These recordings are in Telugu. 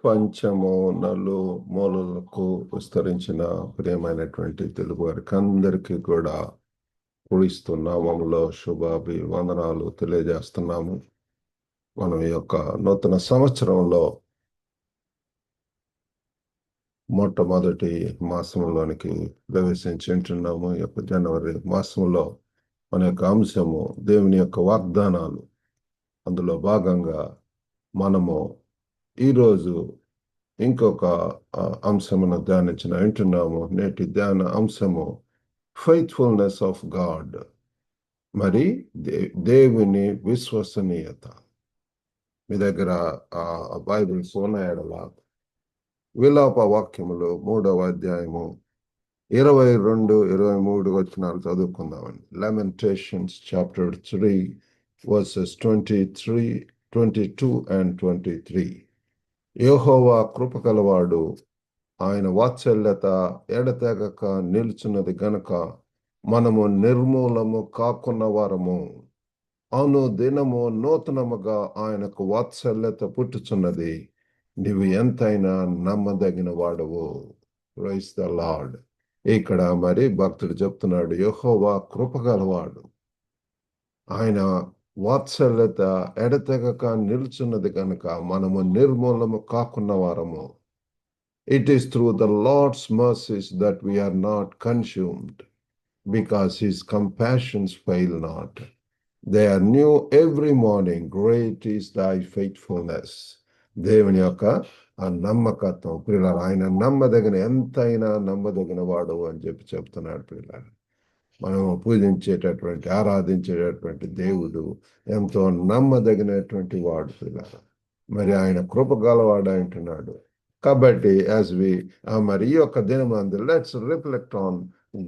ప్రపంచము నలుమూలలకు విస్తరించిన ప్రియమైనటువంటి తెలుగు వారికి అందరికీ కూడా క్రీస్తు నామములో శుభాభివందనాలు తెలియజేస్తున్నాము. మనం ఈ యొక్క నూతన సంవత్సరంలో మొట్టమొదటి మాసంలోనికి ప్రవేశించుంటున్నాము. ఈ యొక్క జనవరి మాసంలో మన యొక్క అంశము దేవుని యొక్క వాగ్దానాలు. అందులో భాగంగా మనము ఈరోజు ఇంకొక అంశమును వింటున్నాము. నేటి ధ్యాన అంశము ఫెయిత్ఫుల్నెస్ ఆఫ్ గాడ్, మరి దేవుని విశ్వసనీయత. మీ దగ్గర బైబిల్స్ ఉన్నాయడలా విలాప వాక్యములు 3వ అధ్యాయము 22-23 వచనాలు చదువుకుందామండి. Lamentations chapter 3 verses 23, 22 and 23. యెహోవా కృపగలవాడు, ఆయన వాత్సల్యత ఎడతెగక నిలుచున్నది గనుక మనము నిర్మూలము కాకున్న వారము. అనుదినము నూతనముగా ఆయనకు వాత్సల్యత పుట్టుచున్నది. నీవు ఎంతైనా నమ్మదగిన వాడవు. Praise the Lord. ఇక్కడ మరి భక్తుడు చెప్తున్నాడు, యెహోవా కృపగలవాడు, ఆయన వాత్సల్యత ఎడతెగక నిలుచున్నది కనుక మనము నిర్మూలము కాకున్న వారము. It is through the Lord's mercies that we are not consumed, because his compassions fail not. They are new every morning. Great is thy faithfulness. దేవుని యొక్క ఆ నమ్మకత్వం ప్రియులారా, ఆయన నమ్మదగిన, ఎంతైనా నమ్మదగిన వాడు అని చెప్తున్నాడు. ప్రియులారా, మనం పూజించేటటువంటి ఆరాధించేటటువంటి దేవుడు ఎంతో నమ్మదగినటువంటి వాడు. ప్రియులారా, మరి ఆయన కృపగలవాడు అంటున్నాడు. కాబట్టి మరి ఈ యొక్క దినమందు let's reflect on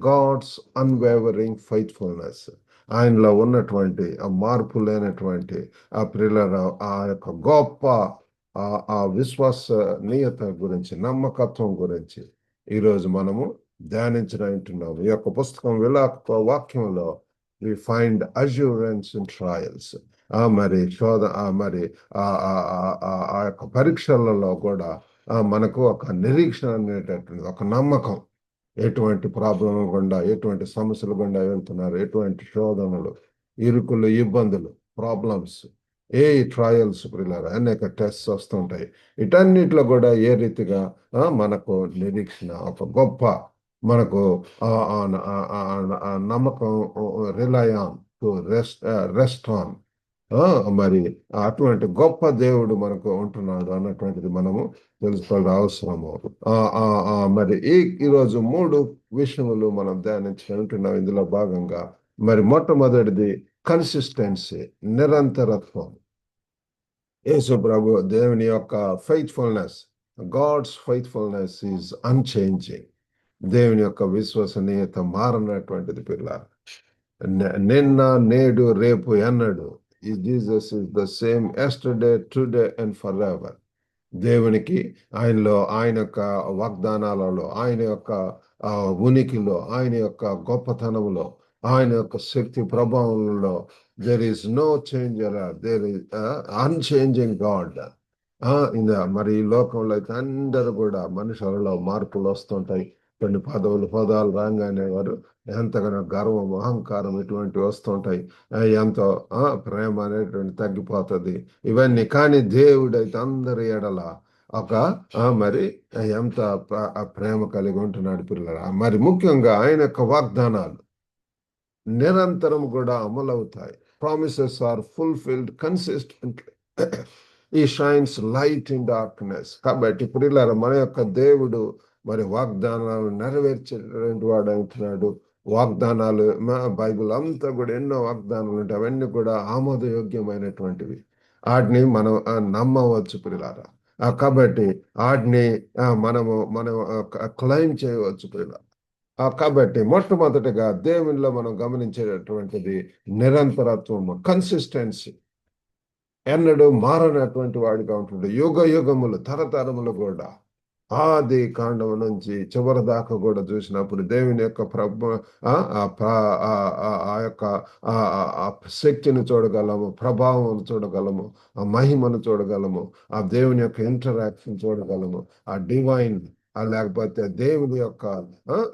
God's unwavering faithfulness. ఆయనలో ఉన్నటువంటి ఆ మార్పు లేనటువంటి ఆ ప్రియులారా, ఆ యొక్క గొప్ప ఆ విశ్వసనీయత గురించి, నమ్మకత్వం గురించి ఈరోజు మనము ధ్యానించుకుంటున్నాము. ఈ యొక్క పుస్తకం విలాప వాక్యంలో we find assurance in trials. మరి మరి ఆ యొక్క పరీక్షలలో కూడా మనకు ఒక నిరీక్షణ అనేటటువంటి ఒక నమ్మకం. ఎటువంటి ప్రాబ్లం గుండా, ఎటువంటి సమస్యలు గుండా వెళ్తున్నారు, ఎటువంటి శోధనలు, ఇరుకులు, ఇబ్బందులు, ప్రాబ్లమ్స్, ట్రయల్స్, ప్రియులారా, అనేక టెస్ట్స్ వస్తుంటాయి. వీటన్నిటిలో కూడా ఏ రీతిగా మనకు నిరీక్షణ, ఒక గొప్ప మనకు నమ్మకం, rely on, to rest on, మరి అటువంటి గొప్ప దేవుడు మనకు ఉంటున్నాడు అన్నటువంటిది మనము తెలుసుకోవాల్సిన అవసరము. మరి ఈరోజు 3 విషయములు మనం ధ్యానించుకుంటున్నాం. ఇందులో భాగంగా మరి మొట్టమొదటిది కన్సిస్టెన్సీ, నిరంతరత్వం. యేసు ప్రభు దేవుని యొక్క faithfulness, God's faithfulness is unchanging. దేవుని యొక్క విశ్వసనీయత మారనటువంటిది. పిల్లలు, నిన్న, నేడు, రేపు ఎన్నడు Jesus is the same yesterday, today and for ever. దేవునికి ఆయనలో, ఆయన యొక్క వాగ్దానాలలో, ఆయన యొక్క ఉనికిలో, ఆయన యొక్క గొప్పతనంలో, ఆయన యొక్క శక్తి ప్రభావంలో there is no change, there is unchanging God. మరి ఈ లోకంలో అయితే అందరూ కూడా మనుషులలో మార్పులు వస్తుంటాయి. కొన్ని పదాలు రాగానే వారు ఎంతగానో గర్వం, అహంకారం ఇటువంటి వస్తుంటాయి. ఎంతో ప్రేమ అనేటువంటి తగ్గిపోతుంది ఇవన్నీ. కానీ దేవుడైతే అందరి ఎడల ఒక మరి ఎంత ప్రేమ కలిగి ఉంటున్నాడు. పిల్లరా, మరి ముఖ్యంగా ఆయన యొక్క వాగ్దానాలు నిరంతరం కూడా అమలవుతాయి. Promises are fulfilled consistently. ఈ షైన్స్ లైట్ ఇన్ డార్క్నెస్. కాబట్టి ప్రియులారా, మన యొక్క దేవుడు మరి వాగ్దానాలు నెరవేర్చేటువంటి వాడు అంటున్నాడు. వాగ్దానాలు, బైబిల్ అంతా కూడా ఎన్నో వాగ్దానాలు ఉంటాయి. అవన్నీ కూడా ఆమోదయోగ్యమైనటువంటివి. వాటిని మనం నమ్మవచ్చు ప్రియులారా. కాబట్టి వాటిని మనం క్లెయిమ్ చేయవచ్చు ప్రియులారా. కాబట్టి మొట్టమొదటిగా దేవునిలో మనం గమనించేటటువంటిది నిరంతరత్వము, కన్సిస్టెన్సీ. ఎన్నడూ మారనటువంటి వాడిగా ఉంటుంది. యుగ యుగములు, తరతరములు కూడా ఆది కాండం నుంచి చివరి దాకా కూడా చూసినప్పుడు దేవుని యొక్క ఆ ఆ ప్ర- ఆ ఆ యొక్క ఆ ఆ- ఆ శక్తిని చూడగలము, ప్రభావం చూడగలము, ఆ మహిమను చూడగలము, ఆ దేవుని యొక్క ఇంటరాక్షన్ చూడగలము, ఆ డివైన్ లేకపోతే దేవుని యొక్క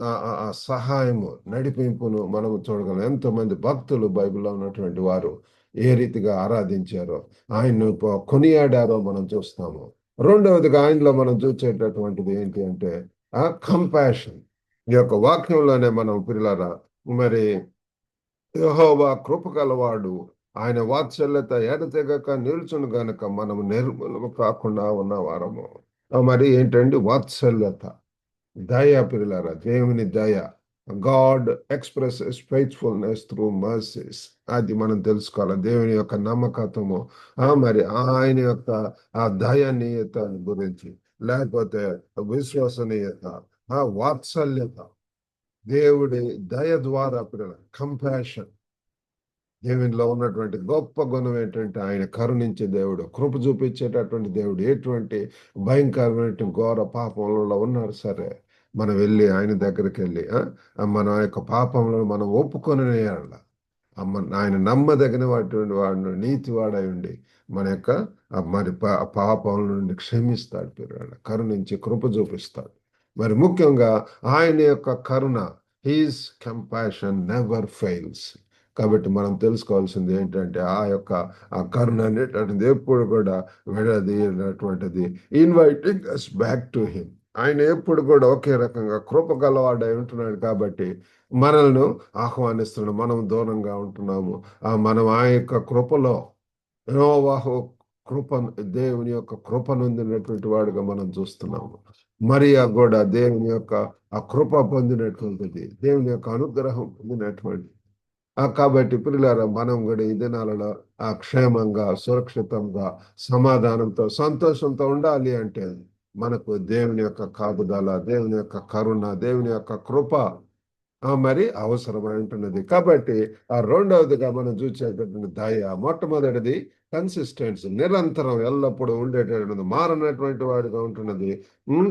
ఆ సహాయము నడిపింపును మనము చూడగలం. ఎంతో మంది భక్తులు బైబిల్లో ఉన్నటువంటి వారు ఏ రీతిగా ఆరాధించారో, ఆయన్ను కొనియాడారో మనం చూస్తాము. రెండవదిగా ఆయనలో మనం చూసేటటువంటిది ఏంటి అంటే ఆ కంపాషన్. ఈ యొక్క వాక్యంలోనే మనం పిల్లరా, మరి యెహోవా కృప గలవాడు, ఆయన వాత్సల్యత ఎడతెగక నిల్చును గనుక మనము నిర్మూలము కాకుండా ఉన్న వారము. మరి ఏంటండి వాత్సల్యత, దయ పిల్లరా, దేవుని దయ. God expresses faithfulness through mercies. అది మనం తెలుసుకోవాలి. దేవుని యొక్క నమ్మకత్వము, మరి ఆయన యొక్క ఆ దయనీయత గురించి, లేకపోతే విశ్వసనీయత, ఆ వాత్సల్యత, దేవుడి దయ ద్వారా పిల్లల కంపాషన్. దేవునిలో ఉన్నటువంటి గొప్ప గుణం ఏంటంటే ఆయన కరుణించే దేవుడు, కృప చూపించేటటువంటి దేవుడు. ఎటువంటి భయంకరమైన ఘోర పాపంలో ఉన్నారు సరే, మనం వెళ్ళి ఆయన దగ్గరికి వెళ్ళి మన యొక్క పాపంలో మనం ఒప్పుకొని ఆయన నమ్మదగిన వాడు, నీతివాడై ఉండి మన యొక్క మరి పాపం నుండి క్షమిస్తాడు, పిల్లలు కరుణించి కృప చూపిస్తాడు. మరి ముఖ్యంగా ఆయన యొక్క కరుణ, హీస్ కంపాషన్ నెవర్ ఫెయిల్స్. కాబట్టి మనం తెలుసుకోవాల్సింది ఏంటంటే ఆ కరుణ అనేటటువంటిది ఎప్పుడు కూడా విడదీయనటువంటిది. Inviting us back to him. ఆయన ఎప్పుడు కూడా ఒకే రకంగా కృప గలవాడై ఉంటున్నాడు కాబట్టి మనల్ని ఆహ్వానిస్తున్నాడు. మనం దూరంగా ఉంటున్నాము, మనం ఆ యొక్క కృపలో యెహోవాహు కృప, దేవుని యొక్క కృప నొందినటువంటి వాడుగా మనం చూస్తున్నాము. మరియా కూడా దేవుని యొక్క ఆ కృప పొందినటువంటిది, దేవుని యొక్క అనుగ్రహం పొందినటువంటి. కాబట్టి ప్రియులారా, మనం కూడా ఈ దినాలలో క్షేమంగా, సురక్షితంగా, సమాధానంతో, సంతోషంతో ఉండాలి అంటే మనకు దేవుని యొక్క కాపుదల, దేవుని యొక్క కరుణ, దేవుని యొక్క కృప మరి అవసరమై ఉంటున్నది. కాబట్టి ఆ రెండవదిగా మనం చూసేటటువంటి దయ, మొట్టమొదటిది కన్సిస్టెన్సీ, నిరంతరం ఎల్లప్పుడూ ఉండేటటువంటిది, మారనటువంటి వాడిగా ఉంటున్నది.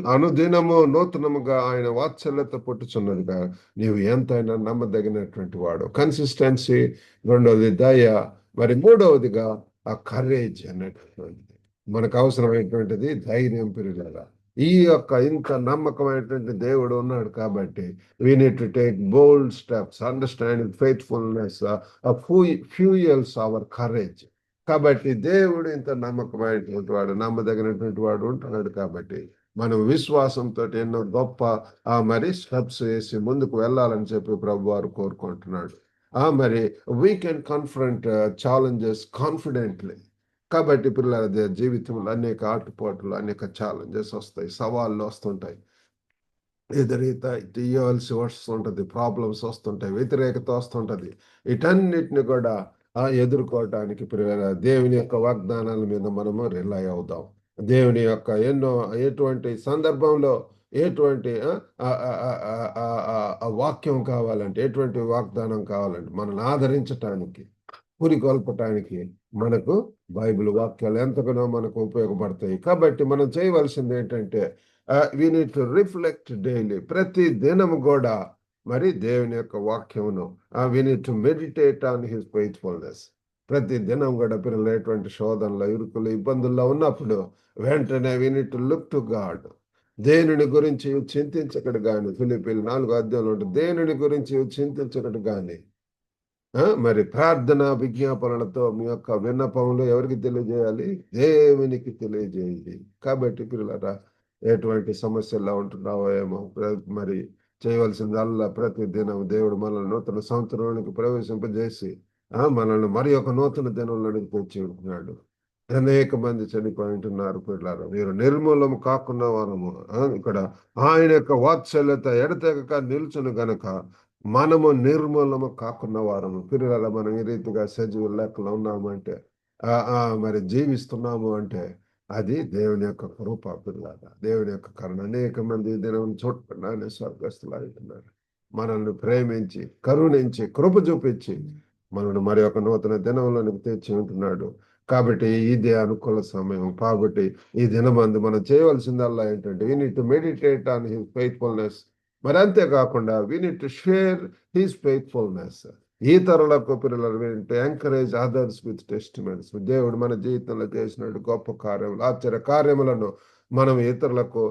అనుదినము నూతనముగా ఆయన వాత్సల్యత పుట్టుచున్నదిగా నీవు ఎంతైనా నమ్మదగినటువంటి వాడు. కన్సిస్టెన్సీ. రెండవది దయ. మరి మూడవదిగా ఆ కరేజ్ అనేటటువంటిది. మనకు అవసరమైనటువంటిది ధైర్యం పెరిగేలా. ఈ యొక్క ఇంత నమ్మకమైనటువంటి దేవుడు ఉన్నాడు కాబట్టి we need to take bold steps. Understanding faithfulness fuels our courage. కాబట్టి దేవుడు ఇంత నమ్మకమైనటువంటి వాడు, నమ్మదగినటువంటి వాడు ఉంటున్నాడు కాబట్టి మనం విశ్వాసంతో ఎన్నో గొప్ప మరి స్టెప్స్ వేసి ముందుకు వెళ్ళాలని చెప్పి ప్రభు వారు కోరుకుంటున్నాడు. మరి we can confront challenges confidently. కాబట్టి పిల్లల జీవితంలో అనేక ఆటుపోట్లు, అనేక ఛాలెంజెస్ వస్తాయి, సవాళ్ళు వస్తుంటాయి, ఎదురీత తీయవలసి వస్తుంటది, ప్రాబ్లమ్స్ వస్తుంటాయి, వ్యతిరేకత వస్తుంటది. వీటన్నిటిని కూడా ఎదుర్కోవటానికి దేవుని యొక్క వాగ్దానాల మీద మనము రిలై అవుదాం. దేవుని యొక్క ఎటువంటి సందర్భంలో ఎటువంటి వాక్యం కావాలంటే, ఎటువంటి వాగ్దానం కావాలంటే మనల్ని ఆదరించటానికి, పురికొల్పటానికి మనకు బైబిల్ వాక్యాలు ఎంతగానో మనకు ఉపయోగపడతాయి. కాబట్టి మనం చేయవలసింది ఏంటంటే we need to reflect daily. ప్రతి దినము కూడా మరి దేవుని యొక్క వాక్యమును we need to meditate on his faithfulness. ప్రతి దినం కూడా పిల్లలు ఎటువంటి శోధనలు, ఇరుకులు, ఇబ్బందుల్లో ఉన్నప్పుడు వెంటనే we need to look to God. దేనిని గురించి చింతించకడు గాని, ఫిలిప్పీలు 4 ఉంటుంది, దేనిని గురించి చింతించకడు గాని మరి ప్రార్థన విజ్ఞాపనలతో మీ యొక్క విన్నపములు ఎవరికి తెలియజేయాలి? దేవునికి తెలియజేయాలి. కాబట్టి పిల్లలారా, ఎటువంటి సమస్యల్లో ఉంటున్నావో ఏమో, మరి చేయవలసిందల్లా ప్రతి దినం దేవుడు మనల్ని నూతన సంవత్సరంలోనికి ప్రవేశింపజేసి మనల్ని మరి ఒక నూతన దినంలోనికి తెచ్చి ఉంటున్నాడు. అనేక మంది చనిపోయి ఉంటున్నారు పిల్లలు. మీరు నిర్మూలము కాకుండా వారము. ఇక్కడ ఆయన యొక్క వాత్సల్యత ఎడతెగక నిల్చును గనక మనము నిర్మూలము కాకున్న వారము. పిల్లల మనం ఈ రీతిగా సజీవ లెక్కలో ఉన్నామంటే, మరి జీవిస్తున్నాము అంటే అది దేవుని యొక్క కృప పిల్లల, దేవుని యొక్క కరుణ. అనేక మంది దినం చూడకుండానే స్వర్గస్థులు అవుతున్నారు. మనల్ని ప్రేమించి, కరుణించి, కృప చూపించి మనల్ని మరి ఒక నూతన దినంలోనికి తెచ్చి ఉంటున్నాడు. కాబట్టి ఇదే అనుకూల సమయం. కాబట్టి ఈ దినమందు మనం చేయవలసిందల్లా ఏంటంటే we need to meditate on his faithfulness. మరి అంతేకాకుండా we need to share his faithfulness. ఇతరులకు పిల్లలు ఎంకరేజ్ అదర్స్ విత్ టెస్టిమెంట్స్. దేవుడు మన జీవితంలో చేసినట్టు గొప్ప కార్యములు, ఆశ్చర్య కార్యములను మనం ఇతరులకు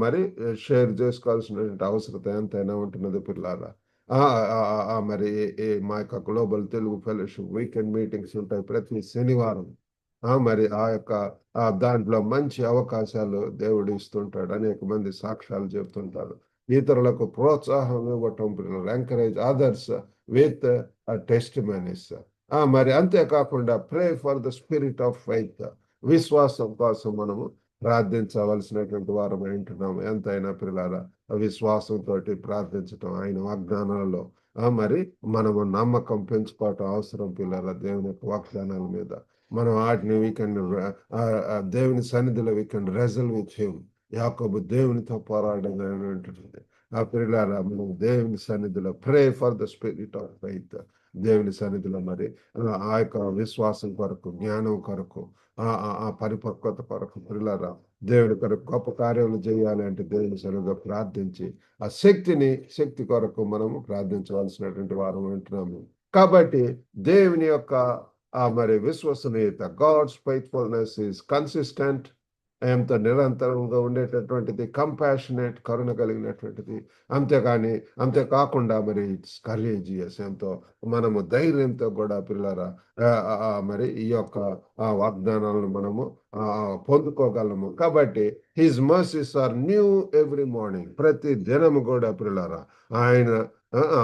మరి షేర్ చేసుకోవాల్సినటువంటి అవసరత ఎంతైనా ఉంటున్నది పిల్లారా. మరి మా యొక్క global Telugu fellowship weekend meetings ఉంటాయి ప్రతి శనివారం. మరి ఆ యొక్క దాంట్లో మంచి అవకాశాలు దేవుడు ఇస్తుంటాడు. అనేక మంది సాక్ష్యాలు చెప్తుంటారు. ఇతరులకు ప్రోత్సాహం ఇవ్వటం, ఎంకరేజ్ అదర్స్ విత్ టెస్టిమనీస్. మరి అంతేకాకుండా pray for the spirit of faith. విశ్వాసం కోసం మనము ప్రార్థించవలసినటువంటి వారం ఉంటున్నాము. ఎంతైనా పిల్లల విశ్వాసంతో ప్రార్థించటం, ఆయన వాగ్దానాలలో మరి మనము నమ్మకం పెంచుకోవటం అవసరం పిల్లల. దేవుని యొక్క వాగ్దానాల మీద మనం వాటిని దేవుని సన్నిధిలో we can wrestle with him. యాకోబు దేవునితో పోరాడడం ఉంటుంది. ఆ పిల్లారా మనం దేవుని సన్నిధిలో pray for the spirit of faith. దేవుని సన్నిధిలో మరి ఆ యొక్క విశ్వాసం కొరకు, జ్ఞానం కొరకు, ఆ పరిపక్వత కొరకు పిల్లారా దేవుడి కొరకు గొప్ప కార్యాలు చేయాలి అంటే దేవుని సన్నిధిలో ప్రార్థించి ఆ శక్తి కొరకు మనము ప్రార్థించవలసినటువంటి వారం ఉంటున్నాము. కాబట్టి దేవుని యొక్క మరి విశ్వసనీయత, గాడ్స్ ఫెయిత్ఫుల్నెస్ ఈస్ కన్సిస్టెంట్, ఎంతో నిరంతరంగా ఉండేటటువంటిది, కంపాషనేట్, కరుణ కలిగినటువంటిది. అంతేకాకుండా మరి ఇట్స్ కరేజియస్, ఎంతో మనము ధైర్యంతో కూడా పిల్లరా మరి ఈ యొక్క వాగ్దానాలను మనము పొందుకోగలము. కాబట్టి his mercies are new every morning. ప్రతి దినము కూడా పిల్లరా ఆయన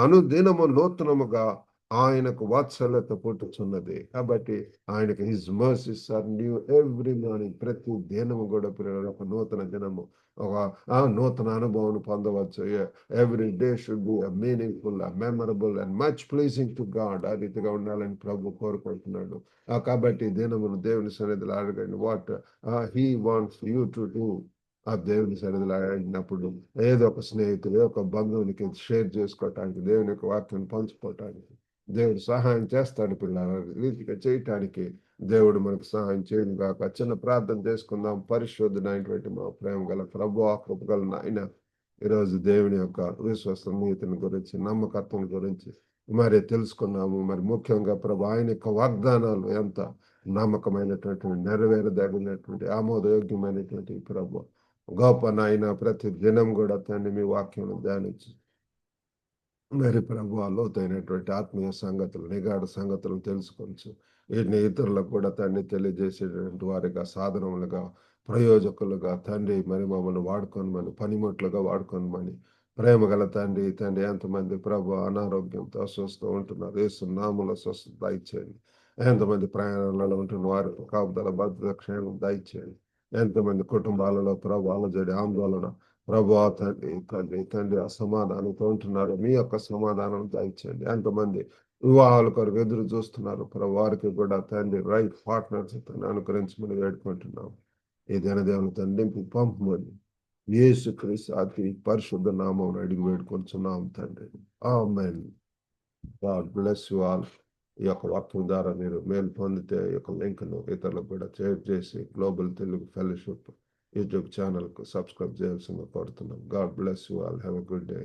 అనుదినము నూతనముగా ఆయనకు వాత్సల్యత పుట్టుచున్నది. కాబట్టి ఆయనకు his mercies are new every morning. ప్రతి దినము కూడా పిల్లలు ఒక నూతన దినము, ఒక నూతన అనుభవం పొందవచ్చు. Every day should be meaningful, memorable and much pleasing to God. ఆ రీతిగా ఉండాలని ప్రభు కోరుకుంటున్నాడు. కాబట్టి దినమును దేవుని సన్నిధిలో అడగండి. What he wants you to do. ఆ దేవుని సన్నిధిలో అడిగినప్పుడు ఏదో ఒక స్నేహితుడు, ఒక బంధువునికి షేర్ చేసుకోవటానికి, దేవుని యొక్క వాక్యం పంచుకోవటానికి దేవుడు సహాయం చేస్తాడు పిల్లల. రీతిగా చేయటానికి దేవుడు మనకు సహాయం చేయను గాక. చిన్న ప్రార్థన చేసుకుందాం. పరిశుద్ధుడైనటువంటి మా ప్రేమ గల ప్రభువా, కృపగల నాయన, ఈరోజు దేవుని యొక్క విశ్వసనీయతను గురించి, నమ్మకత్వం గురించి మరి తెలుసుకున్నాము. మరి ముఖ్యంగా ప్రభు ఆయన యొక్క వాగ్దానాలు ఎంత నమ్మకమైనటువంటి, నెరవేరదగినటువంటి, ఆమోదయోగ్యమైనటువంటి ప్రభు గొప్ప నాయన. ప్రతి దినం కూడా తండ్రి మీ వాక్యం ధ్యానించి మరి ప్రభు లోతైనటువంటి ఆత్మీయ సంగతులు, నిగాఢ సంగతులను తెలుసుకోవచ్చు. వీటిని ఇతరులకు కూడా తండ్రి తెలియజేసేటువంటి వారిగా, సాధనములుగా, ప్రయోజకులుగా తండ్రి మరి మమ్మల్ని వాడుకోనమని, పనిముట్లుగా వాడుకోనమని ప్రేమ గల తండ్రి. ఎంతమంది ప్రభు అనారోగ్యంతో అస్వస్థ ఉంటున్నారు, యేసు నామములో స్వస్థత దయచేయండి. ఎంతమంది ప్రయాణాలలో ఉంటున్న వారికి కాపుదల, భద్రత, క్షేమం దయచేయండి. ఎంతమంది కుటుంబాలలో ప్రభు అలజడి, ఆందోళన ప్రభువా తండ్రి అసమాధానంతో ఉంటున్నారు, మీ యొక్క సమాధానం దయచేయండి. ఎంతమంది వివాహాల కొరకు ఎదురు చూస్తున్నారు ప్రభు, వారికి కూడా తండ్రి రైట్ పార్ట్నర్స్ అనుకరించమని వేడుకుంటున్నాం. ఈ దినదేవుని తండ్రి పంపమని యేసుక్రీస్తు అతి పరిశుద్ధ నామం అడిగి వేడుకొంచున్నాం తండ్రి. ఆమేన్. God bless you all. ఈ యొక్క వాక్యం ద్వారా మీరు మేలు పొందితే ఈ యొక్క లింక్ను ఇతరులకు కూడా షేర్ చేసి గ్లోబల్ తెలుగు ఫెలోషిప్ యూట్యూబ్ ఛానల్కు సబ్స్క్రైబ్ చేయాల్సిందిగా కోరుతున్నాం. God bless you all. Have a good day.